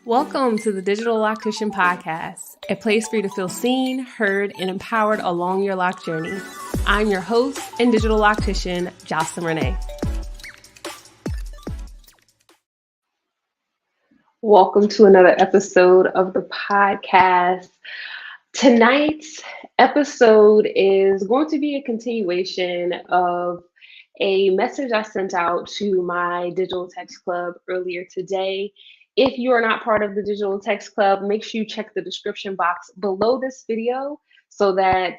Welcome to the Digital Loctician Podcast, a place for you to feel seen, heard, and empowered along your lock journey. I'm your host and digital loctician, Jocelyn Reneé. Welcome to another episode of the podcast. Tonight's episode is going to be a continuation of a message I sent out to my Digital Text Club earlier today. If you are not part of the Digital Text Club, make sure you check the description box below this video so that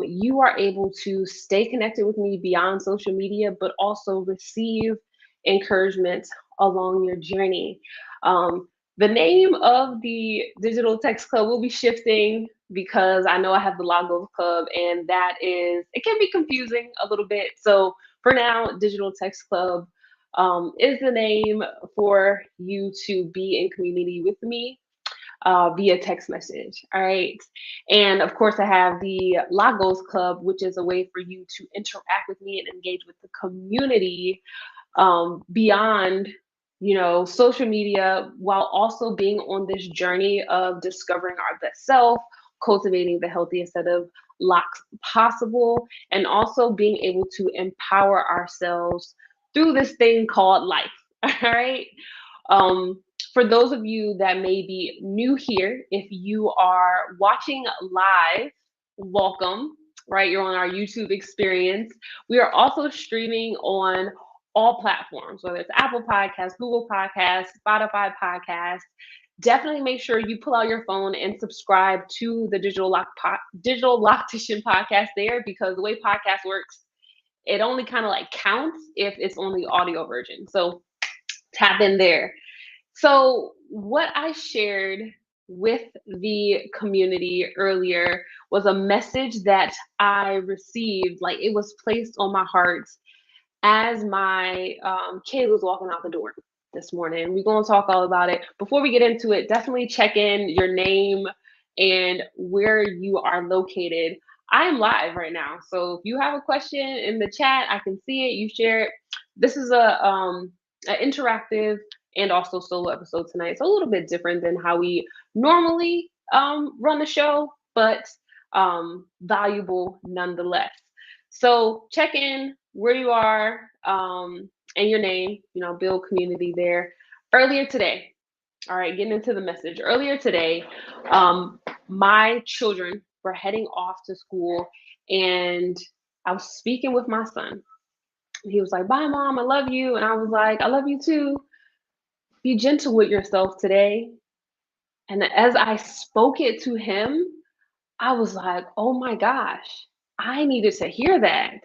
you are able to stay connected with me beyond social media, but also receive encouragement along your journey. The name of the Digital Text Club will be shifting because I know I have the LOCS Club, and it can be confusing a little bit. So for now, Digital Text Club is the name for you to be in community with me via text message. All right. And of course, I have the LOCS Club, which is a way for you to interact with me and engage with the community beyond, social media, while also being on this journey of discovering our best self, cultivating the healthiest set of locks possible, and also being able to empower ourselves through this thing called life. All right. For those of you that may be new here, if you are watching live, welcome, right? You're on our YouTube experience. We are also streaming on all platforms, whether it's Apple Podcasts, Google Podcasts, Spotify Podcasts. Definitely make sure you pull out your phone and subscribe to the Digital Loctician Podcast there, because the way podcast works, it only kind of counts if it's on the audio version. So tap in there. So what I shared with the community earlier was a message that I received, it was placed on my heart as my kid was walking out the door this morning. We're going to talk all about it. Before we get into it, definitely check in your name and where you are located. I am live right now, so if you have a question in the chat, I can see it. You share it. This is an interactive and also solo episode tonight. It's a little bit different than how we normally run the show, but valuable nonetheless. So check in where you are and your name. Build community there. Earlier today, all right, getting into the message. Earlier today, my children were heading off to school, and I was speaking with my son. He was like, "Bye, Mom, I love you." And I was like, "I love you too. Be gentle with yourself today." And as I spoke it to him, I was like, oh my gosh, I needed to hear that.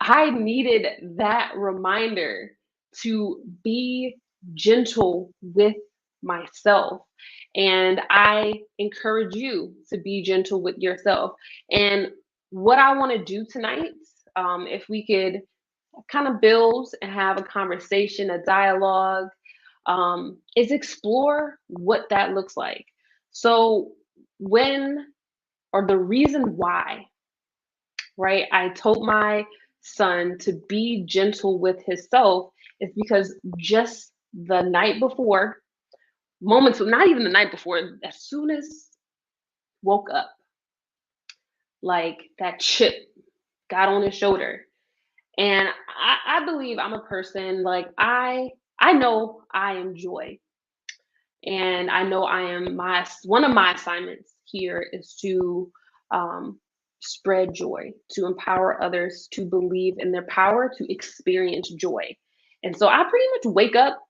I needed that reminder to be gentle with myself. And I encourage you to be gentle with yourself. And what I want to do tonight, if we could kind of build and have a conversation, a dialogue, is explore what that looks like. So the reason why, right, I told my son to be gentle with himself is because just the night before, not even the night before, as soon as woke up, that chip got on his shoulder. And I believe I'm a person, I know I am joy. And I know one of my assignments here is to spread joy, to empower others to believe in their power, to experience joy. And so I pretty much wake up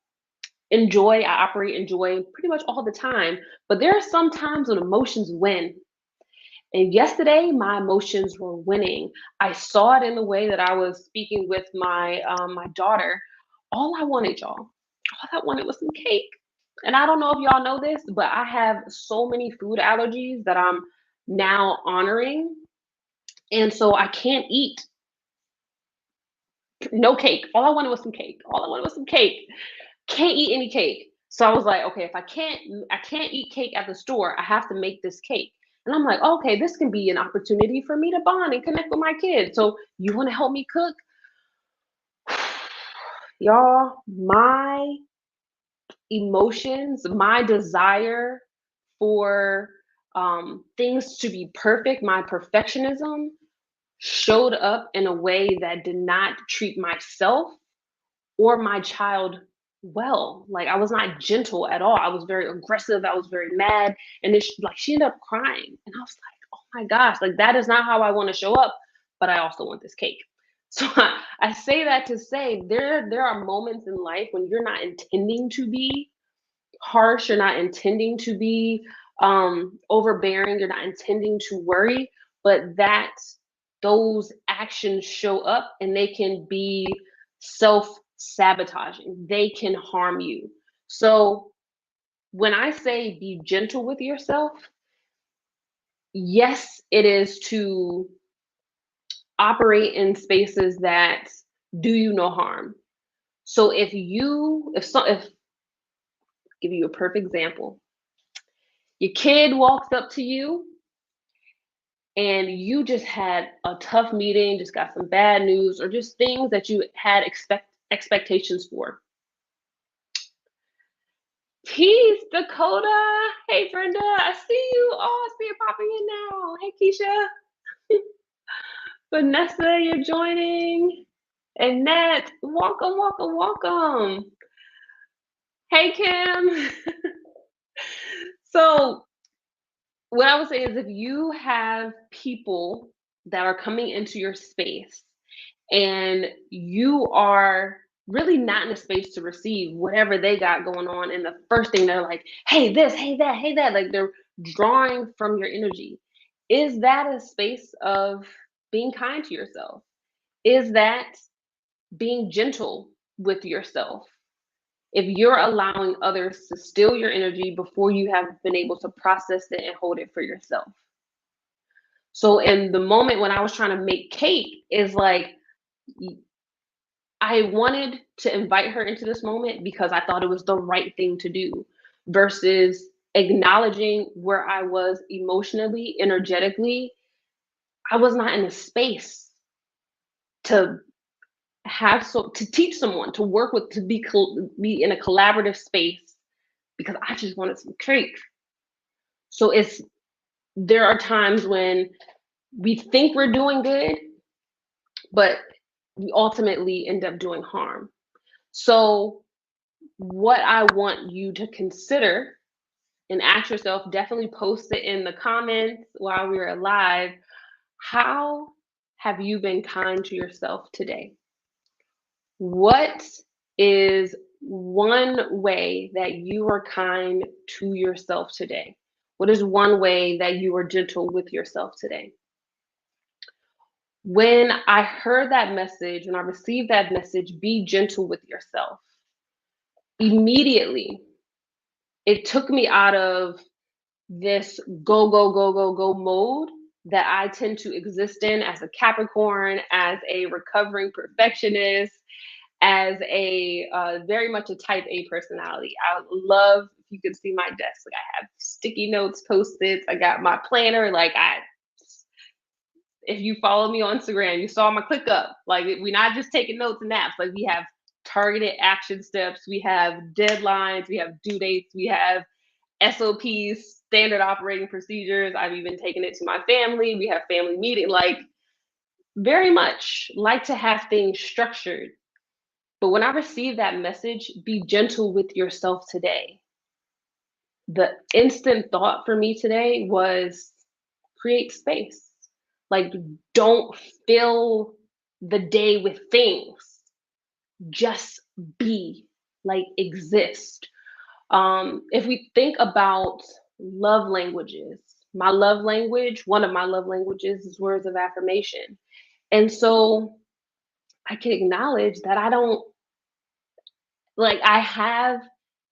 in joy. I operate in joy pretty much all the time. But there are some times when emotions win. And yesterday, my emotions were winning. I saw it in the way that I was speaking with my daughter. All I wanted was some cake. And I don't know if y'all know this, but I have so many food allergies that I'm now honoring. And so I can't eat no cake. All I wanted was some cake. Can't eat any cake. So I was like, okay, if I can't eat cake at the store, I have to make this cake. And I'm like, okay, this can be an opportunity for me to bond and connect with my kids. So you want to help me cook? Y'all, my emotions, my desire for things to be perfect, my perfectionism showed up in a way that did not treat myself or my child well. Like I was not gentle at all. I was very aggressive. I was very mad. And then she ended up crying. And I was like, oh my gosh, like that is not how I want to show up. But I also want this cake. So I say that to say there are moments in life when you're not intending to be harsh, you're not intending to be overbearing, you're not intending to worry, but that those actions show up and they can be self-sabotaging. They can harm you. So when I say be gentle with yourself, yes, it is to operate in spaces that do you no harm. So if give you a perfect example, your kid walks up to you and you just had a tough meeting, just got some bad news, or just things that you had expectations for. Peace, Dakota. Hey, Brenda, I see you. Oh, I see you popping in now. Hey, Keisha. Vanessa, you're joining. Annette, welcome, welcome, welcome. Hey, Kim. So, what I would say is if you have people that are coming into your space and you are really not in a space to receive whatever they got going on, and the first thing they're like, hey, this, hey, that, hey, that, like they're drawing from your energy. Is that a space of being kind to yourself? Is that being gentle with yourself? If you're allowing others to steal your energy before you have been able to process it and hold it for yourself. So in the moment when I was trying to make cake, is like I wanted to invite her into this moment because I thought it was the right thing to do versus acknowledging where I was emotionally, energetically. I was not in a space to to teach someone, to work with, to be in a collaborative space because I just wanted some cake. So there are times when we think we're doing good, but we ultimately end up doing harm. So what I want you to consider and ask yourself, definitely post it in the comments while we're live. How have you been kind to yourself today? What is one way that you are kind to yourself today? What is one way that you are gentle with yourself today? When I heard that message, when I received that message, be gentle with yourself, immediately it took me out of this go, go, go, go, go mode that I tend to exist in as a Capricorn, as a recovering perfectionist, as a very much a type A personality. I would love if you could see my desk. Like I have sticky notes, post-its. I got my planner. If you follow me on Instagram, you saw my ClickUp. Like we're not just taking notes and naps. Like we have targeted action steps. We have deadlines. We have due dates. We have SOPs, standard operating procedures. I've even taken it to my family. We have family meeting. Like very much like to have things structured. But when I received that message, be gentle with yourself today. The instant thought for me today was create space. Like, don't fill the day with things. Just be, like, exist. If we think about love languages, one of my love languages is words of affirmation. And so I can acknowledge that I have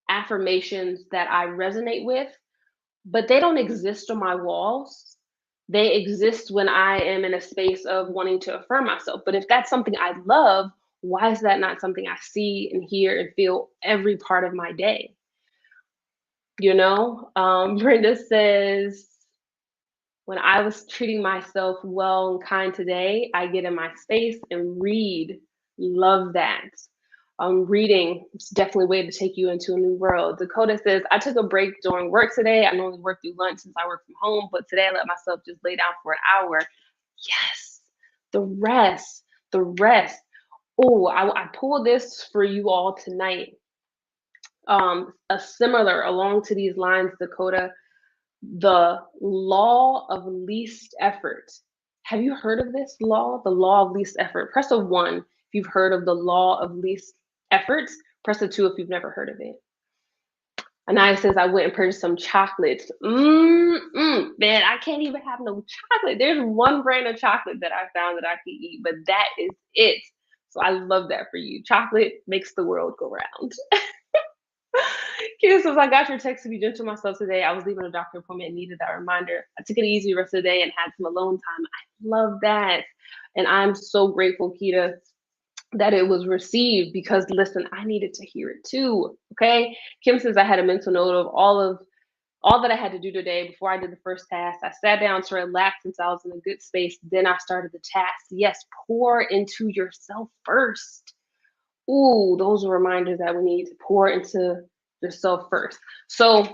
affirmations that I resonate with, but they don't exist on my walls. They exist when I am in a space of wanting to affirm myself. But if that's something I love, why is that not something I see and hear and feel every part of my day? Brenda says, when I was treating myself well and kind today, I get in my space and read. Love that. Reading is definitely a way to take you into a new world. Dakota says, I took a break during work today. I normally work through lunch since I work from home, but today I let myself just lay down for an hour. Yes, the rest, the rest. Oh, I pulled this for you all tonight. A similar along to these lines, Dakota, the law of least effort. Have you heard of this law? The law of least effort. Press a 1 if you've heard of the law of least efforts. Press a 2 if you've never heard of it. Anaya says, I went and purchased some chocolates. Man, I can't even have no chocolate. There's one brand of chocolate that I found that I can eat, but that is it. So I love that for you. Chocolate makes the world go round. Kim says, I got your text to be gentle with myself today. I was leaving a doctor appointment and needed that reminder. I took it easy the rest of the day and had some alone time. I love that. And I'm so grateful, Keita, that it was received because listen, I needed to hear it too. Okay. Kim says I had a mental note of all that I had to do today before I did the first task. I sat down to relax since I was in a good space. Then I started the task. Yes, pour into yourself first. Ooh, those are reminders that we need to pour into yourself first. So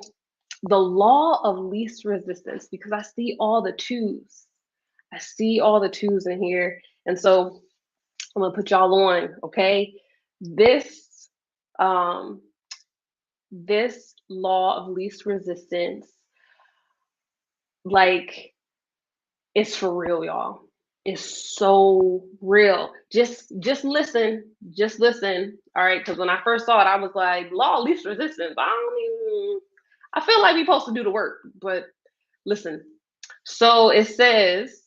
the law of least resistance, because I see all the twos. I see all the twos in here. And so I'm gonna put y'all on, okay? This this law of least resistance, like, it's for real, y'all. It's so real. Just listen. Just listen. All right. Because when I first saw it, I was like, law of least resistance. I feel like we're supposed to do the work, but listen. So it says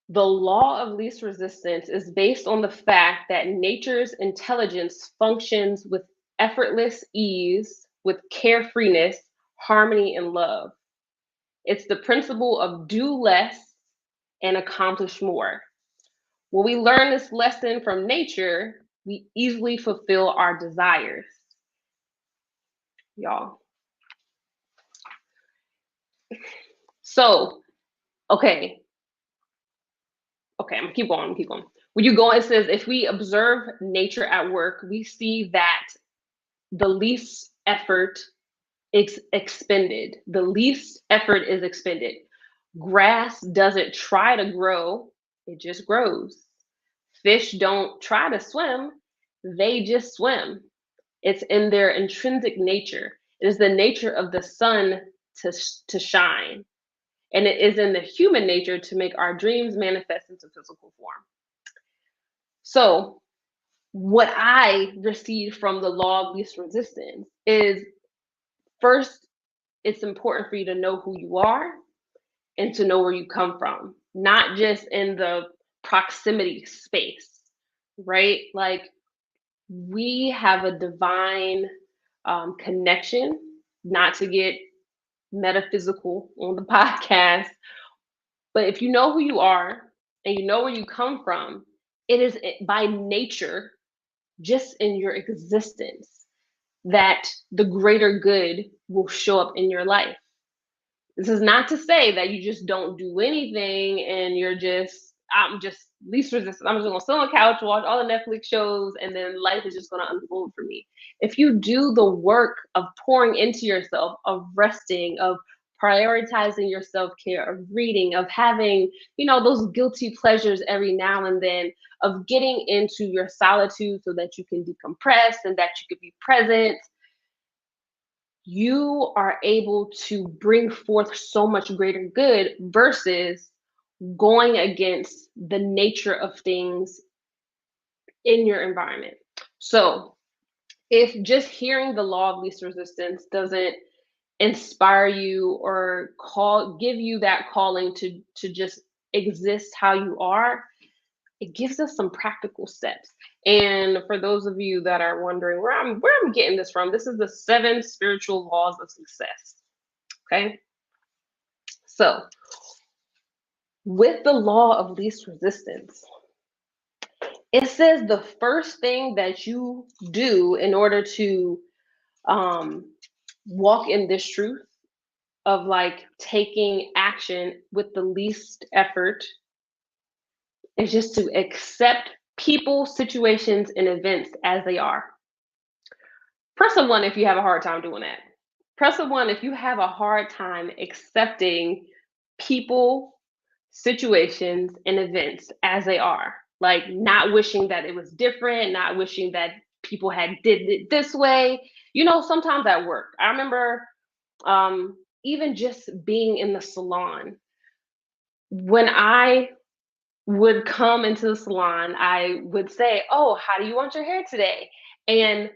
the law of least resistance is based on the fact that nature's intelligence functions with effortless ease, with carefreeness, harmony, and love. It's the principle of do less and accomplish more. When we learn this lesson from nature, we easily fulfill our desires. Y'all. So, okay, I'm gonna keep going. When you go, it says, if we observe nature at work, we see that the least effort is expended. The least effort is expended. Grass doesn't try to grow, it just grows. Fish don't try to swim, they just swim. It's in their intrinsic nature. It is the nature of the sun to shine. And it is in the human nature to make our dreams manifest into physical form. So, what I received from the law of least resistance is first, it's important for you to know who you are and to know where you come from, not just in the proximity space, right? Like, we have a divine connection, not to get metaphysical on the podcast, but if you know who you are and you know where you come from, it is by nature, just in your existence, that the greater good will show up in your life. This is not to say that you just don't do anything and I'm just least resistant. I'm just gonna sit on the couch, watch all the Netflix shows, and then life is just gonna unfold for me. If you do the work of pouring into yourself, of resting, of prioritizing your self-care, of reading, of having, those guilty pleasures every now and then, of getting into your solitude so that you can decompress and that you can be present, you are able to bring forth so much greater good versus going against the nature of things in your environment. So if just hearing the law of least resistance doesn't inspire you or give you that calling to just exist how you are, it gives us some practical steps. And for those of you that are wondering where I'm getting this from, this is the 7 spiritual laws of success. Okay. So with the law of least resistance, it says the first thing that you do in order to walk in this truth of like taking action with the least effort is just to accept people, situations, and events as they are. Press a 1 if you have a hard time doing that. Press a 1 if you have a hard time accepting people, situations, and events as they are. Like not wishing that it was different, not wishing that people had did it this way. Sometimes at work. I remember even just being in the salon. When I would come into the salon, I would say, "Oh, how do you want your hair today?" And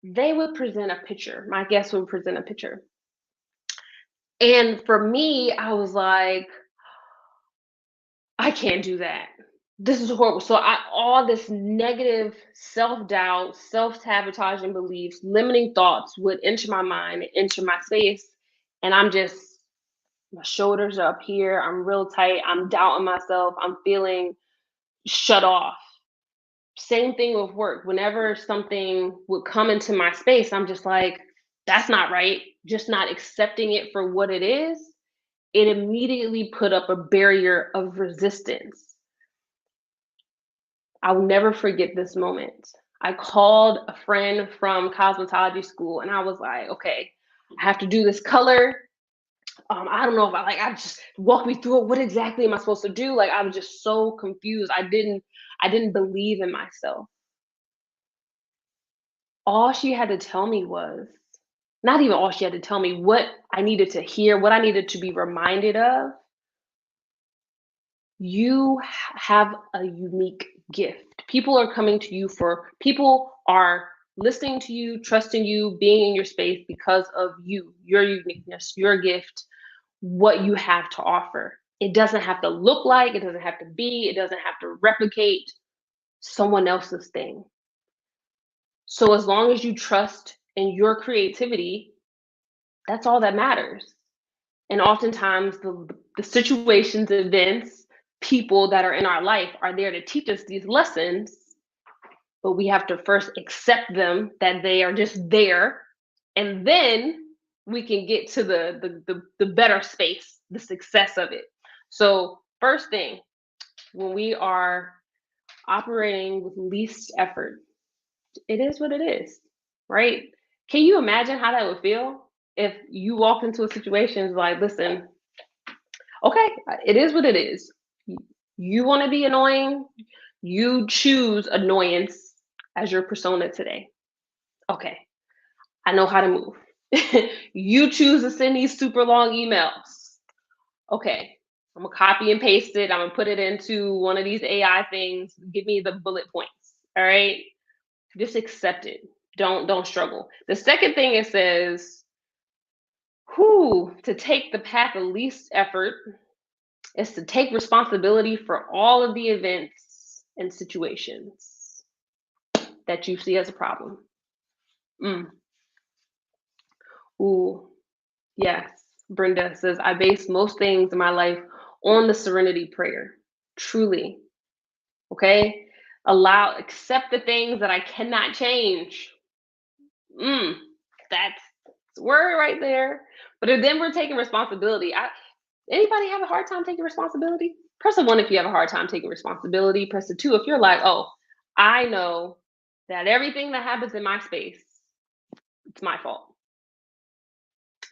they would present a picture. My guests would present a picture. And for me, I was like, I can't do that. This is horrible. So all this negative self-doubt, self-sabotaging beliefs, limiting thoughts would enter my mind, enter my space. And my shoulders are up here. I'm real tight. I'm doubting myself. I'm feeling shut off. Same thing with work. Whenever something would come into my space, I'm just like, that's not right. Just not accepting it for what it is. It immediately put up a barrier of resistance. I'll never forget this moment. I called a friend from cosmetology school and I was like, okay, I have to do this color. I don't know if I just walk me through it. What exactly am I supposed to do? Like I was just so confused. I didn't believe in myself. All she had to tell me was, not even all she had to tell me, what I needed to hear, what I needed to be reminded of. You have a unique gift. People are listening to you, trusting you, being in your space because of you, your uniqueness, your gift, what you have to offer. It doesn't have to look like, it doesn't have to be, it doesn't have to replicate someone else's thing. So as long as you trust in your creativity, that's all that matters. And oftentimes the situations, events, people that are in our life are there to teach us these lessons, but we have to first accept them, that they are just there, and then we can get to the better space, the success of it. So first thing, when we are operating with least effort, it is what it is, right? Can you imagine how that would feel if you walked into a situation like, listen, okay, it is what it is. You want to be annoying, you choose annoyance as your persona today. Okay, I know how to move. You choose to send these super long emails. Okay, I'm gonna copy and paste it. I'm gonna put it into one of these AI things. Give me the bullet points. All right, just accept it. Don't struggle. The second thing it says, to take the path of least effort is to take responsibility for all of the events and situations that you see as a problem. Mm. Ooh, yes. Brenda says, I base most things in my life on the serenity prayer. Truly. Okay? Accept the things that I cannot change. That's word right there. But then we're taking responsibility. Anybody have a hard time taking responsibility? Press a 1 if you have a hard time taking responsibility. Press a 2 if you're like, oh, I know that everything that happens in my space, it's my fault.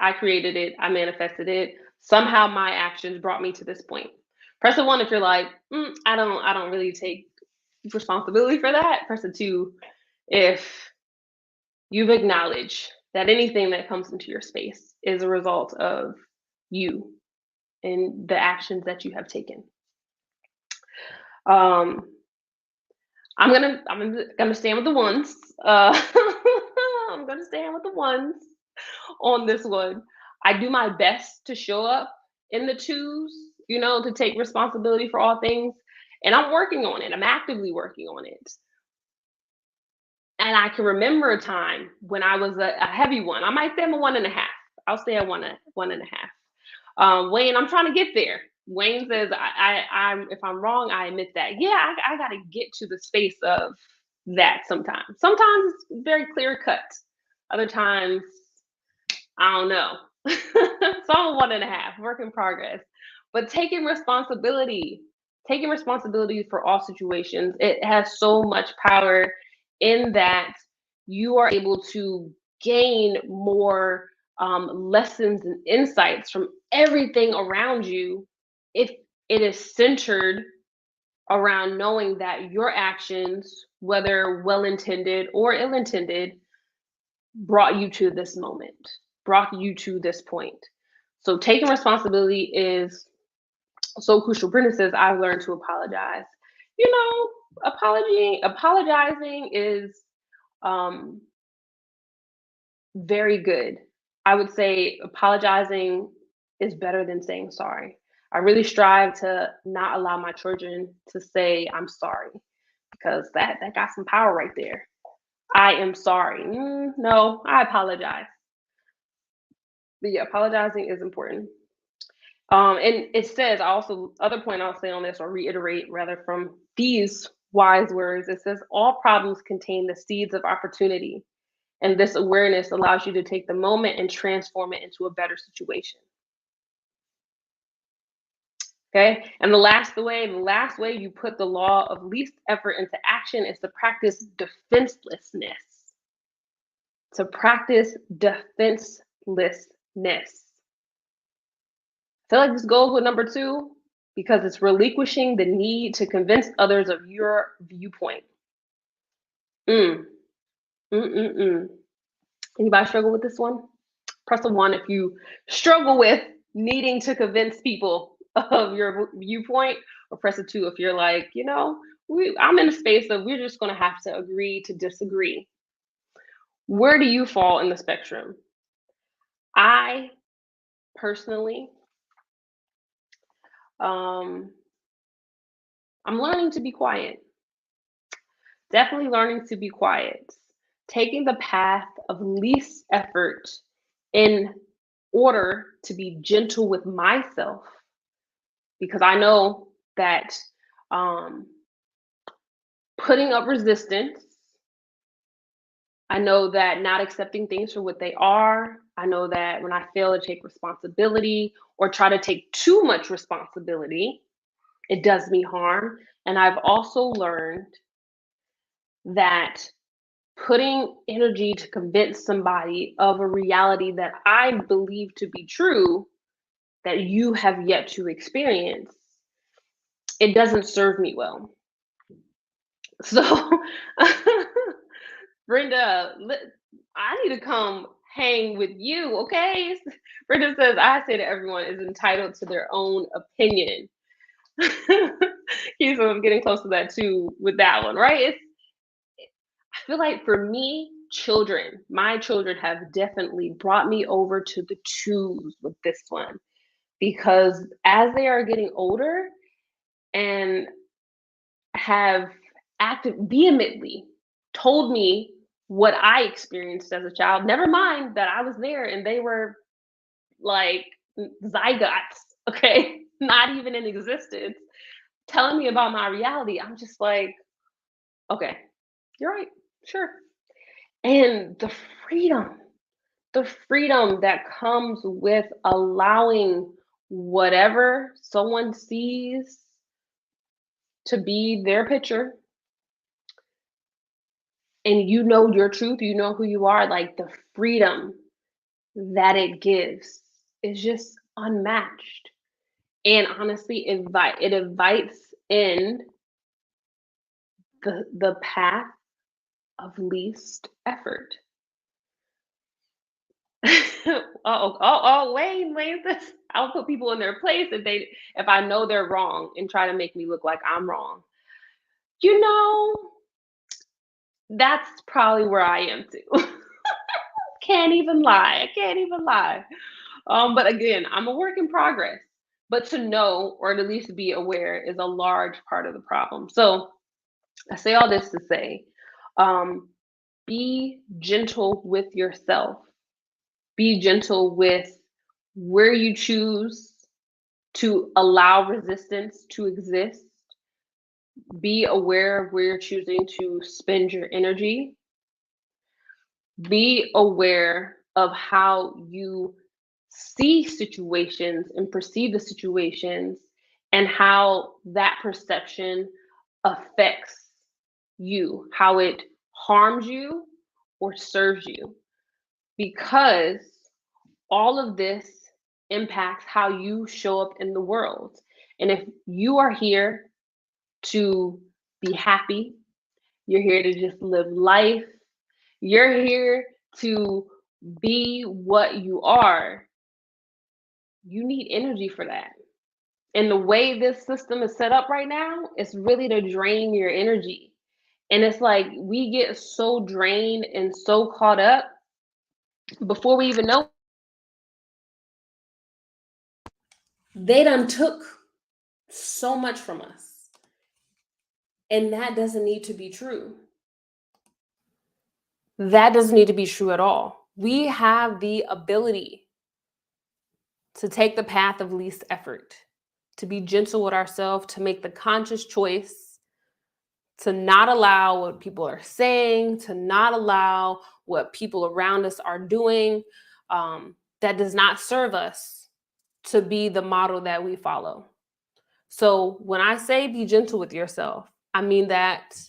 I created it. I manifested it. Somehow my actions brought me to this point. Press a 1 if you're like, I don't really take responsibility for that. Press a 2 if you've acknowledged that anything that comes into your space is a result of you and the actions that you have taken. Um, I'm gonna stand with the ones. I'm gonna stand with the ones on this one. I do my best to show up in the twos, to take responsibility for all things, and I'm working on it. I'm actively working on it. And I can remember a time when I was a heavy one. I might say I'm a 1.5. I'll say a 1.5. Wayne, I'm trying to get there. Wayne says, I'm if I'm wrong, I admit that. Yeah, I got to get to the space of that sometimes. Sometimes it's very clear cut. Other times, I don't know. So I'm a 1.5, work in progress. But taking responsibility, taking responsibility for all situations. It has so much power in that you are able to gain more lessons and insights from everything around you if it is centered around knowing that your actions, whether well-intended or ill-intended, brought you to this moment, brought you to this point. So taking responsibility is so crucial. Brenda says, I've learned to apologize. You know, apologizing is very good. I would say apologizing is better than saying sorry. I really strive to not allow my children to say I'm sorry, because that got some power right there. I am sorry. No, I apologize. But yeah, apologizing is important. And it says, also, other point I'll say on this, or reiterate rather, from these wise words, it says, all problems contain the seeds of opportunity. And this awareness allows you to take the moment and transform it into a better situation. Okay. And the last way you put the law of least effort into action is to practice defenselessness. To practice defenselessness. I feel like this goes with number 2 because it's relinquishing the need to convince others of your viewpoint. Anybody struggle with this one? Press a 1 if you struggle with needing to convince people of your viewpoint, or press a 2 if you're like, I'm in a space of we're just going to have to agree to disagree. Where do you fall in the spectrum? I personally, I'm learning to be quiet. Definitely learning to be quiet. Taking the path of least effort in order to be gentle with myself, because I know that putting up resistance, I know that not accepting things for what they are, I know that when I fail to take responsibility or try to take too much responsibility, it does me harm. And I've also learned that putting energy to convince somebody of a reality that I believe to be true, that you have yet to experience, it doesn't serve me well. So, Brenda, I need to come hang with you, okay? Brenda says, I say that everyone is entitled to their own opinion. So I'm getting close to that too with that one, right? I feel like for me, my children have definitely brought me over to the twos with this one, because as they are getting older and have acted vehemently told me what I experienced as a child, never mind that I was there and they were like zygotes, okay, not even in existence, telling me about my reality, I'm just like, okay, you're right, sure. And the freedom that comes with allowing whatever someone sees to be their picture, and you know your truth, you know who you are, like the freedom that it gives is just unmatched. And honestly, it invites in the path of least effort. Wait, this. I'll put people in their place if I know they're wrong and try to make me look like I'm wrong. That's probably where I am too. Can't even lie. But again, I'm a work in progress. But to know, or at least be aware, is a large part of the problem. So I say all this to say, be gentle with yourself. Be gentle with where you choose to allow resistance to exist. Be aware of where you're choosing to spend your energy. Be aware of how you see situations and perceive the situations, and how that perception affects you, how it harms you or serves you, because all of this impacts how you show up in the world. And if you are here to be happy, you're here to just live life, you're here to be what you are, you need energy for that. And the way this system is set up right now, it's really to drain your energy. And it's like we get so drained and so caught up before we even know they done took so much from us. And that doesn't need to be true. That doesn't need to be true at all. We have the ability to take the path of least effort, to be gentle with ourselves, to make the conscious choice to not allow what people are saying, to not allow what people around us are doing that does not serve us, to be the model that we follow. So when I say be gentle with yourself, I mean that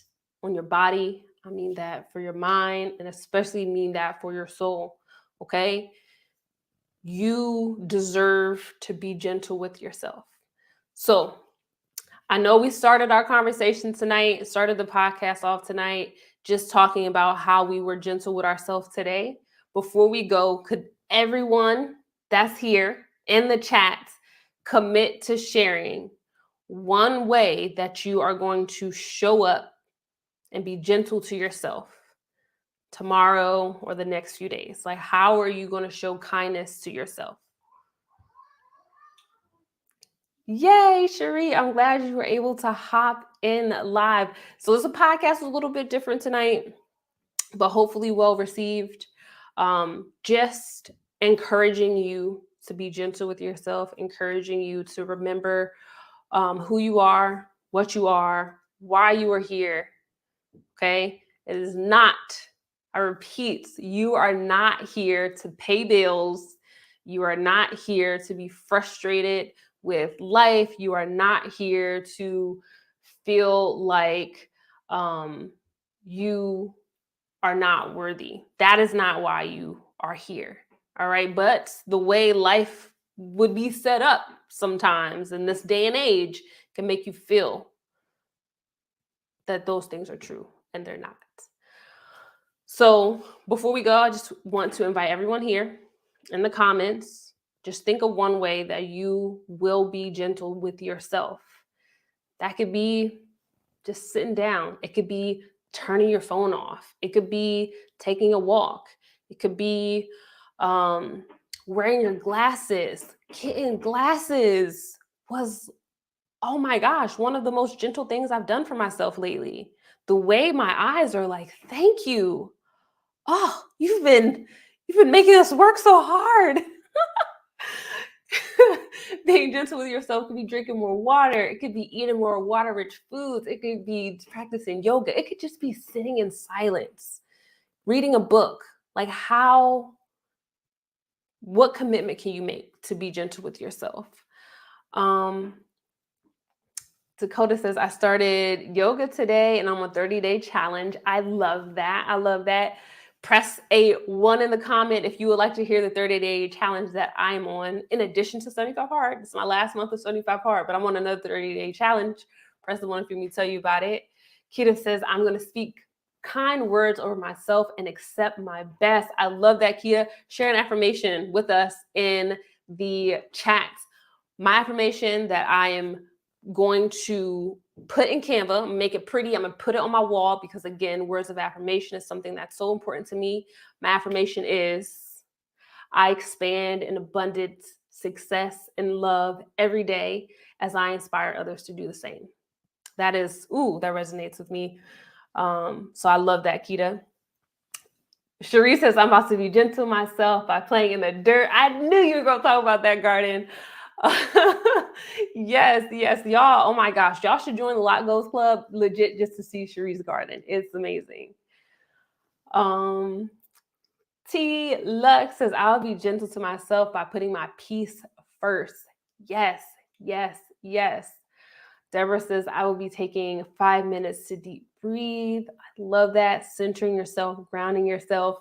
on your body, I mean that for your mind, and especially mean that for your soul, okay? You deserve to be gentle with yourself. So I know we started our conversation tonight, started the podcast off tonight, just talking about how we were gentle with ourselves today. Before we go, could everyone that's here in the chat commit to sharing one way that you are going to show up and be gentle to yourself tomorrow or the next few days? Like, how are you going to show kindness to yourself? Yay, Cherie. I'm glad you were able to hop in live. So this podcast was a little bit different tonight, but hopefully well received. Just encouraging you to be gentle with yourself, encouraging you to remember who you are, what you are, why you are here. Okay? It is not, I repeat, you are not here to pay bills. You are not here to be frustrated with life. You are not here to feel like you are not worthy. That is not why you are here. All right. But the way life would be set up sometimes in this day and age can make you feel that those things are true, and they're not. So before we go, I just want to invite everyone here in the comments. Just think of one way that you will be gentle with yourself. That could be just sitting down. It could be turning your phone off. It could be taking a walk. It could be wearing your glasses. Getting glasses was, oh my gosh, one of the most gentle things I've done for myself lately. The way my eyes are like, thank you. Oh, you've been making us work so hard. Being gentle with yourself could be drinking more water. It could be eating more water-rich foods. It could be practicing yoga. It could just be sitting in silence, reading a book. Like what commitment can you make to be gentle with yourself? Dakota says, I started yoga today and I'm on a 30-day challenge. I love that. I love that. Press a 1 in the comment if you would like to hear the 30-day challenge that I'm on, in addition to 75 Hard. It's my last month of 75 Hard, but I'm on another 30-day challenge. Press the 1 if you want me to tell you about it. Kita says, I'm going to speak kind words over myself and accept my best. I love that, Kia. Share an affirmation with us in the chat. My affirmation that I am going to put in Canva, make it pretty. I'm going to put it on my wall because, again, words of affirmation is something that's so important to me. My affirmation is, I expand in abundant success and love every day as I inspire others to do the same. That is, that resonates with me. So I love that, Kita. Cherie says, I'm about to be gentle myself by playing in the dirt. I knew you were going to talk about that, Garden. Yes, y'all. Oh my gosh, y'all should join the Lot Goes Club legit just to see Cherie's garden. It's amazing. T. Lux says, I'll be gentle to myself by putting my peace first. Yes. Deborah says, I will be taking 5 minutes to deep breathe. I love that. Centering yourself, grounding yourself,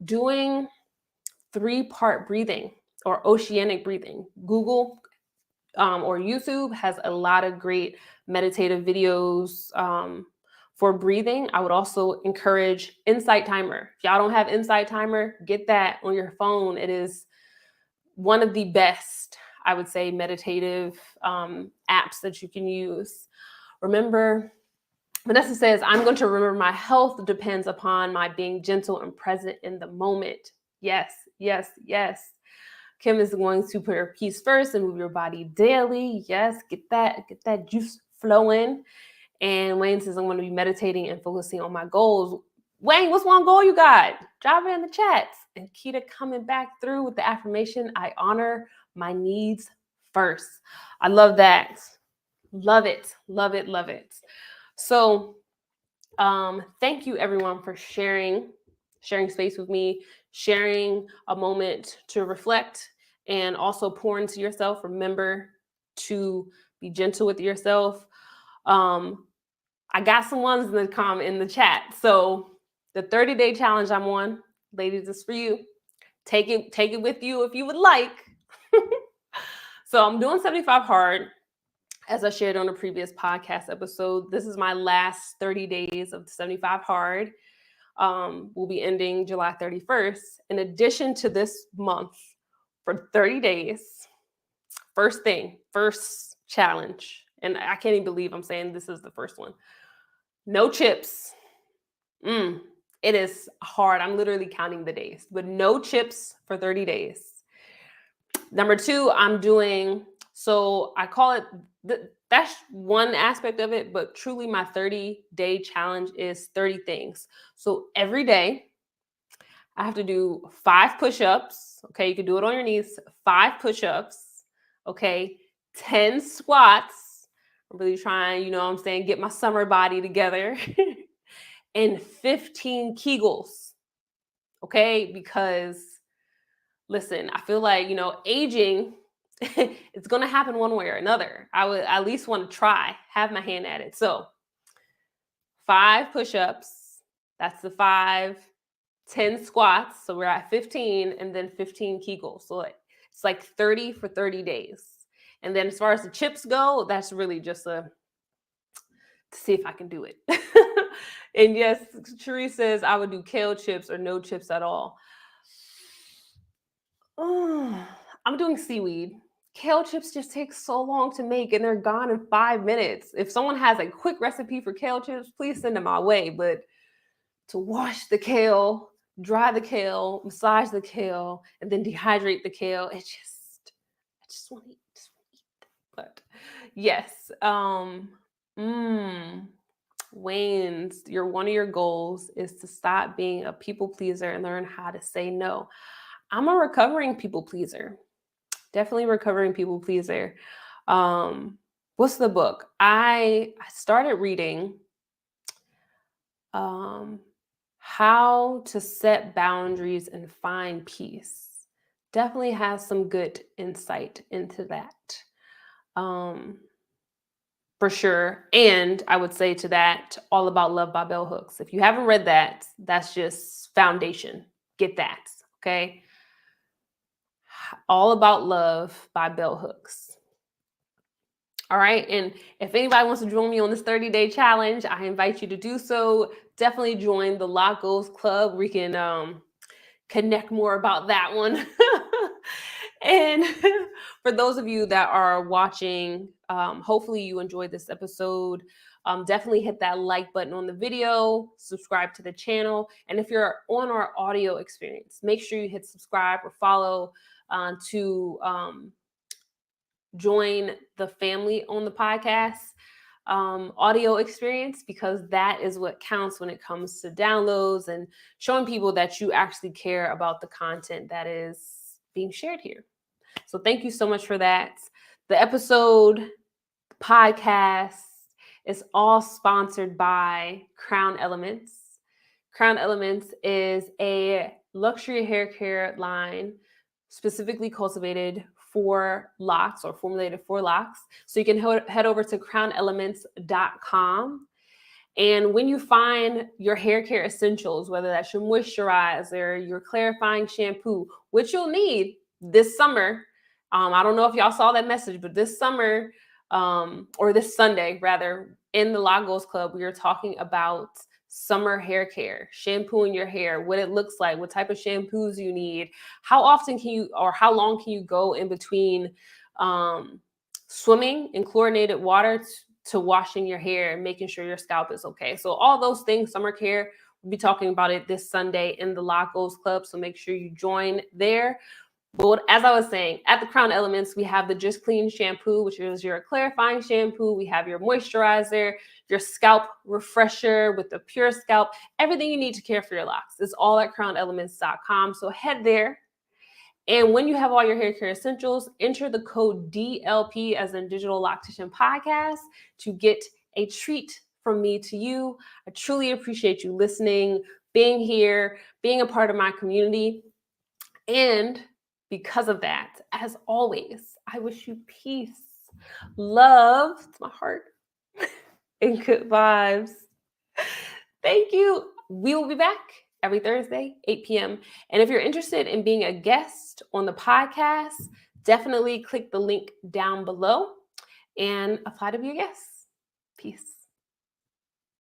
doing 3-part breathing or oceanic breathing. Google or YouTube has a lot of great meditative videos for breathing. I would also encourage Insight Timer. If y'all don't have Insight Timer, get that on your phone. It is one of the best, I would say, meditative apps that you can use. Remember, Vanessa says, I'm going to remember my health depends upon my being gentle and present in the moment. Yes, yes, yes. Kim is going to put her piece first and move your body daily. Yes, get that juice flowing. And Wayne says, I'm going to be meditating and focusing on my goals. Wayne, what's one goal you got? Drop it in the chats. And Keita coming back through with the affirmation, I honor my needs first. I love that. Love it, love it, love it. So thank you everyone for sharing space with me, sharing a moment to reflect and also pour into yourself. Remember to be gentle with yourself. I got some ones in the chat. So the 30-day challenge I'm on, ladies, is for you. Take it with you if you would like. So I'm doing 75 hard. As I shared on a previous podcast episode, this is my last 30 days of 75 hard. Will be ending July 31st. In addition to this month, for 30 days, first challenge, and I can't even believe I'm saying this is the first one. No chips. It is hard. I'm literally counting the days, but no chips for 30 days. Number 2, I'm doing, so I call it, that's one aspect of it, but truly my 30-day challenge is 30 things. So every day I have to do 5 push-ups. Okay. You can do it on your knees, 5 push-ups. Okay. 10 squats. I'm really trying, get my summer body together. And 15 Kegels. Okay. Because listen, I feel like, aging, it's going to happen one way or another. I would at least want to try, have my hand at it. So 5 push-ups, that's the 5, 10 squats. So we're at 15 and then 15 Kegels. So it's like 30 for 30 days. And then as far as the chips go, that's really just to see if I can do it. And yes, Cherie says I would do kale chips or no chips at all. Oh, I'm doing seaweed. Kale chips just take so long to make and they're gone in 5 minutes. If someone has a quick recipe for kale chips, please send them my way. But to wash the kale, dry the kale, massage the kale, and then dehydrate the kale, I just want to eat. But yes, Wayne's, one of your goals is to stop being a people pleaser and learn how to say no. I'm a recovering people pleaser. Definitely recovering people pleaser. What's the book? I started reading How to Set Boundaries and Find Peace. Definitely has some good insight into that. For sure. And I would say to that, All About Love by Bell Hooks. If you haven't read that, that's just foundation. Get that. Okay. All About Love by Bell Hooks. All right. And if anybody wants to join me on this 30-day challenge, I invite you to do so. Definitely join the LOCS Club. We can connect more about that one. And for those of you that are watching, hopefully you enjoyed this episode. Definitely hit that like button on the video, subscribe to the channel. And if you're on our audio experience, make sure you hit subscribe or follow to join the family on the podcast audio experience, because that is what counts when it comes to downloads and showing people that you actually care about the content that is being shared here. So thank you so much for that. The episode podcast is all sponsored by Crown Elements. Crown Elements is a luxury hair care line specifically cultivated for LOCS or formulated for LOCS. So you can head over to crownelements.com. And when you find your hair care essentials, whether that's your moisturizer, your clarifying shampoo, which you'll need this summer. I don't know if y'all saw that message, but this summer, or this Sunday rather, in the Lagos Club, we are talking about summer hair care, shampooing your hair, what it looks like, what type of shampoos you need, how often can you, or how long can you go in between swimming in chlorinated water to washing your hair and making sure your scalp is okay. So all those things, summer care, we'll be talking about it this Sunday in the Lagos Club. So make sure you join there. But as I was saying, at the Crown Elements, we have the Just Clean shampoo, which is your clarifying shampoo. We have your moisturizer, your scalp refresher with the Pure Scalp, everything you need to care for your locks. It's all at crownelements.com. So head there. And when you have all your hair care essentials, enter the code DLP, as in Digital Loctician Podcast, to get a treat from me to you. I truly appreciate you listening, being here, being a part of my community. And because of that, as always, I wish you peace, love to my heart, and good vibes. Thank you. We will be back every Thursday, 8 p.m. And if you're interested in being a guest on the podcast, definitely click the link down below and apply to be a guest. Peace.